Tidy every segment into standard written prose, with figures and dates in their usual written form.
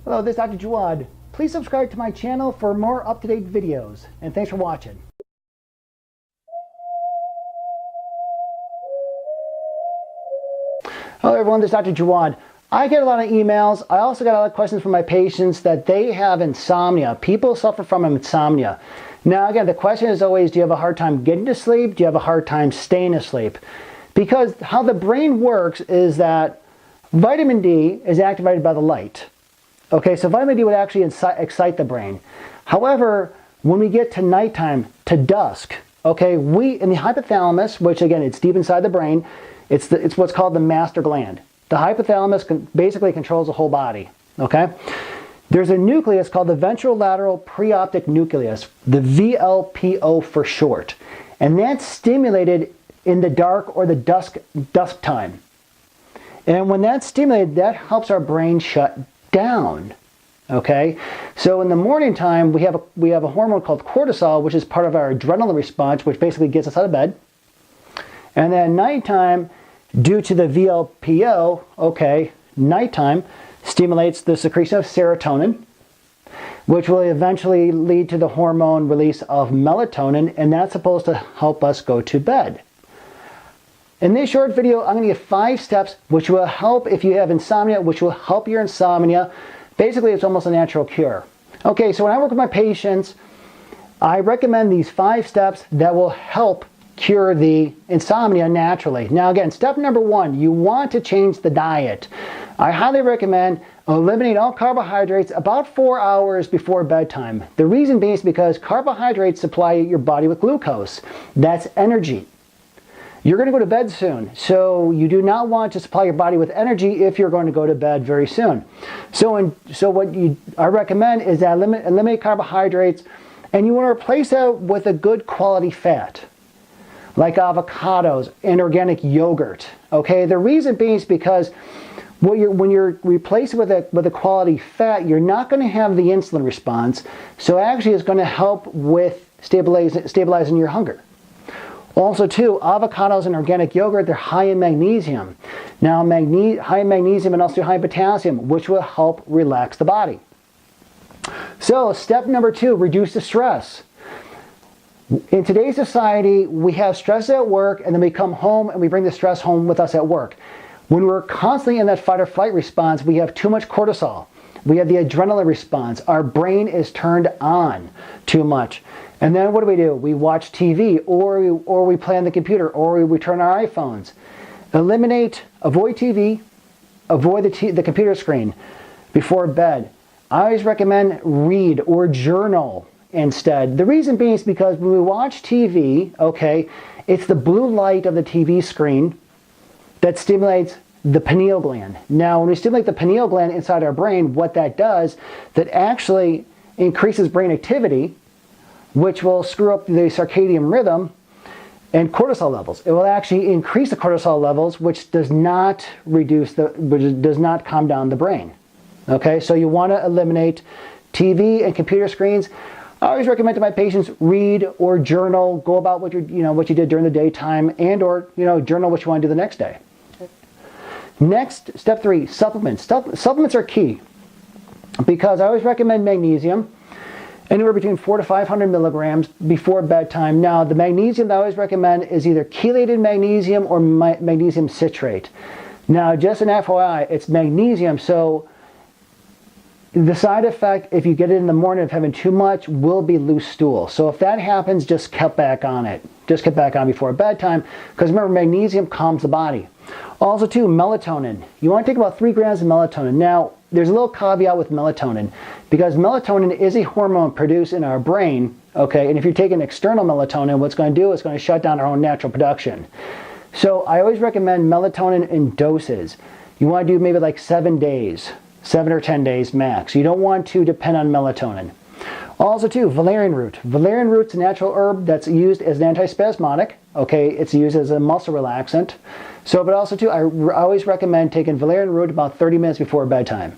Hello, this is Dr. Jawad. Please subscribe to my channel for more up-to-date videos, and thanks for watching. Hello everyone, this is Dr. Jawad. I get a lot of emails. I also get a lot of questions from my patients that they have insomnia. People suffer from insomnia. Now again, the question is always, do you have a hard time getting to sleep? Do you have a hard time staying asleep? Because how the brain works is that vitamin D is activated by the light. Okay, so vitamin D would actually excite the brain. However, when we get to nighttime, to dusk, okay, in the hypothalamus, which again, it's deep inside the brain, it's what's called the master gland. The hypothalamus basically controls the whole body, okay? There's a nucleus called the ventrolateral preoptic nucleus, the VLPO for short. And that's stimulated in the dark or the dusk time. And when that's stimulated, that helps our brain shut down, okay? So in the morning time, we have a hormone called cortisol, which is part of our adrenaline response, which basically gets us out of bed. And then nighttime, due to the VLPO, okay, nighttime stimulates the secretion of serotonin, which will eventually lead to the hormone release of melatonin, and that's supposed to help us go to bed. In this short video, I'm going to give 5 steps which will help if you have insomnia, which will help your insomnia. Basically, it's almost a natural cure. Okay, so when I work with my patients, I recommend these 5 steps that will help cure the insomnia naturally. Now again, step number 1, you want to change the diet. I highly recommend eliminate all carbohydrates about 4 hours before bedtime. The reason being is because carbohydrates supply your body with glucose. That's energy. You're going to go to bed soon, so you do not want to supply your body with energy if you're going to go to bed very soon. So what I recommend is that eliminate carbohydrates, and you want to replace that with a good quality fat, like avocados and organic yogurt. Okay, the reason being is because when you're replaced with a quality fat, you're not going to have the insulin response. So actually, it's going to help with stabilizing your hunger. Also too, avocados and organic yogurt, they're high in magnesium. Now high in magnesium and also high in potassium, which will help relax the body. So step number 2, reduce the stress. In today's society, we have stress at work, and then we come home and we bring the stress home with us at work. When we're constantly in that fight or flight response, we have too much cortisol. We have the adrenaline response. Our brain is turned on too much. And then what do? We watch TV, or we play on the computer, or we turn our iPhones. Avoid TV, avoid the computer screen before bed. I always recommend read or journal instead. The reason being is because when we watch TV, okay, it's the blue light of the TV screen that stimulates the pineal gland. Now, when we stimulate the pineal gland inside our brain, what that does, that actually increases brain activity, which will screw up the circadian rhythm and cortisol levels. It will actually increase the cortisol levels, which does not calm down the brain. Okay, so you want to eliminate TV and computer screens. I always recommend to my patients, read or journal, go about what you did during the daytime, and or journal what you want to do the next day. Next, step 3, supplements. Supplements are key because I always recommend magnesium, anywhere between 400 to 500 milligrams before bedtime. Now, the magnesium that I always recommend is either chelated magnesium or magnesium citrate. Now, just an FYI, it's magnesium, so the side effect, if you get it in the morning of having too much, will be loose stool. So if that happens, just cut back on it. Just cut back on before bedtime, because remember, magnesium calms the body. Also too, melatonin. You want to take about 3 grams of melatonin. Now, there's a little caveat with melatonin, because melatonin is a hormone produced in our brain, okay? And if you're taking external melatonin, what's going to do is going to shut down our own natural production. So I always recommend melatonin in doses. You want to do maybe like 7 days. 7 or 10 days max. You don't want to depend on melatonin. Also too, valerian root. Valerian root's a natural herb that's used as an antispasmodic. Okay, it's used as a muscle relaxant. So, but also too, I always recommend taking valerian root about 30 minutes before bedtime.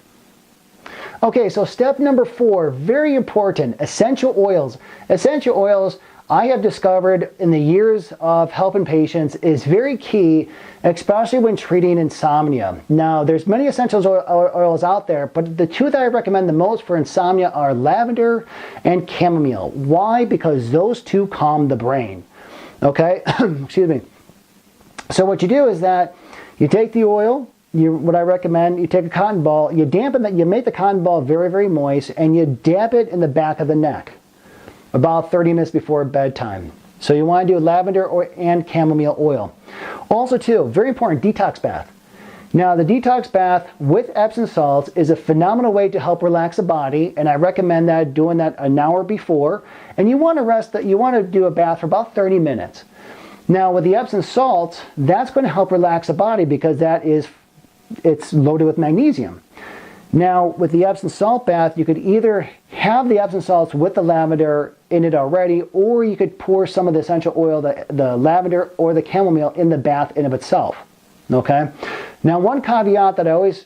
Okay, so step number 4, very important, essential oils. Essential oils I have discovered in the years of helping patients is very key, especially when treating insomnia. Now, there's many essential oils out there, but the two that I recommend the most for insomnia are lavender and chamomile. Why? Because those two calm the brain. Okay, excuse me. So what you do is that you take the oil, what I recommend, you take a cotton ball, you dampen that, you make the cotton ball very, very moist, and you dab it in the back of the neck about 30 minutes before bedtime. So you want to do lavender and chamomile oil. Also too, very important, detox bath. Now the detox bath with Epsom salts is a phenomenal way to help relax the body, and I recommend that doing that an hour before. And you want to do a bath for about 30 minutes. Now with the Epsom salts, that's going to help relax the body because it's loaded with magnesium. Now with the Epsom salt bath, you could either have the Epsom salts with the lavender in it already, or you could pour some of the essential oil, the lavender or the chamomile in the bath in of itself. Okay. Now one caveat that I always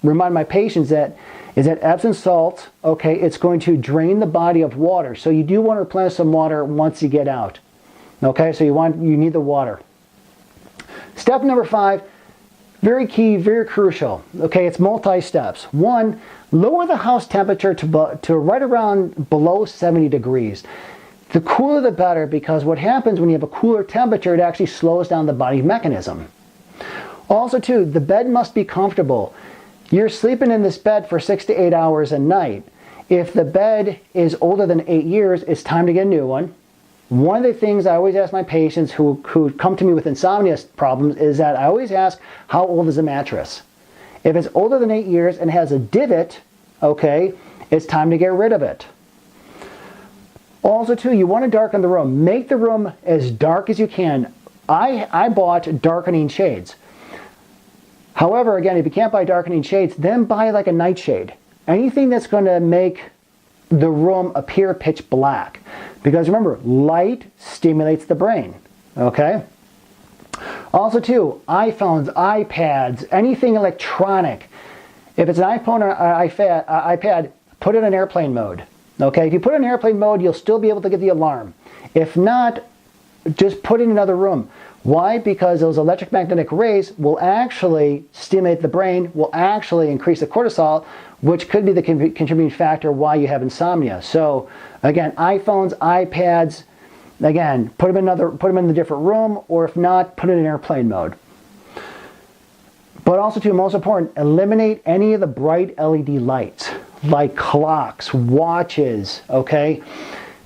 remind my patients is that Epsom salts, okay, it's going to drain the body of water. So you do want to replenish some water once you get out. Okay, so you need the water. Step number 5, very key, very crucial. Okay, it's multi-steps. 1, lower the house temperature to right around below 70 degrees. The cooler the better, because what happens when you have a cooler temperature, it actually slows down the body mechanism. Also too, the bed must be comfortable. You're sleeping in this bed for 6 to 8 hours a night. If the bed is older than 8 years, it's time to get a new one. One of the things I always ask my patients who come to me with insomnia problems is that I always ask, how old is the mattress? If it's older than 8 years and has a divot, okay, it's time to get rid of it. Also too, you want to darken the room. Make the room as dark as you can. I bought darkening shades. However, again, if you can't buy darkening shades, then buy like a nightshade. Anything that's going to make the room appear pitch black. Because remember, light stimulates the brain. Okay? Also too, iPhones, iPads, anything electronic. If it's an iPhone or iPad, put it in airplane mode. Okay? If you put it in airplane mode, you'll still be able to get the alarm. If not, just put it in another room. Why? Because those electromagnetic rays will actually stimulate the brain, will actually increase the cortisol, which could be the contributing factor why you have insomnia. So again, iPhones, iPads, again, put them in a different room, or if not, put it in airplane mode. But also too, most important, eliminate any of the bright LED lights, like clocks, watches, okay?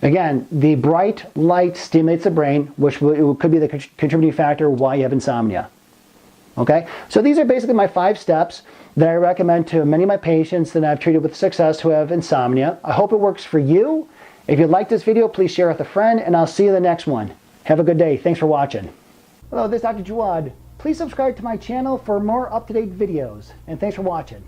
Again, the bright light stimulates the brain, which could be the contributing factor why you have insomnia. Okay, so these are basically my 5 steps that I recommend to many of my patients that I've treated with success who have insomnia. I hope it works for you. If you like this video, please share it with a friend, and I'll see you in the next one. Have a good day. Thanks for watching. Hello, this is Dr. Jawad. Please subscribe to my channel for more up-to-date videos, and thanks for watching.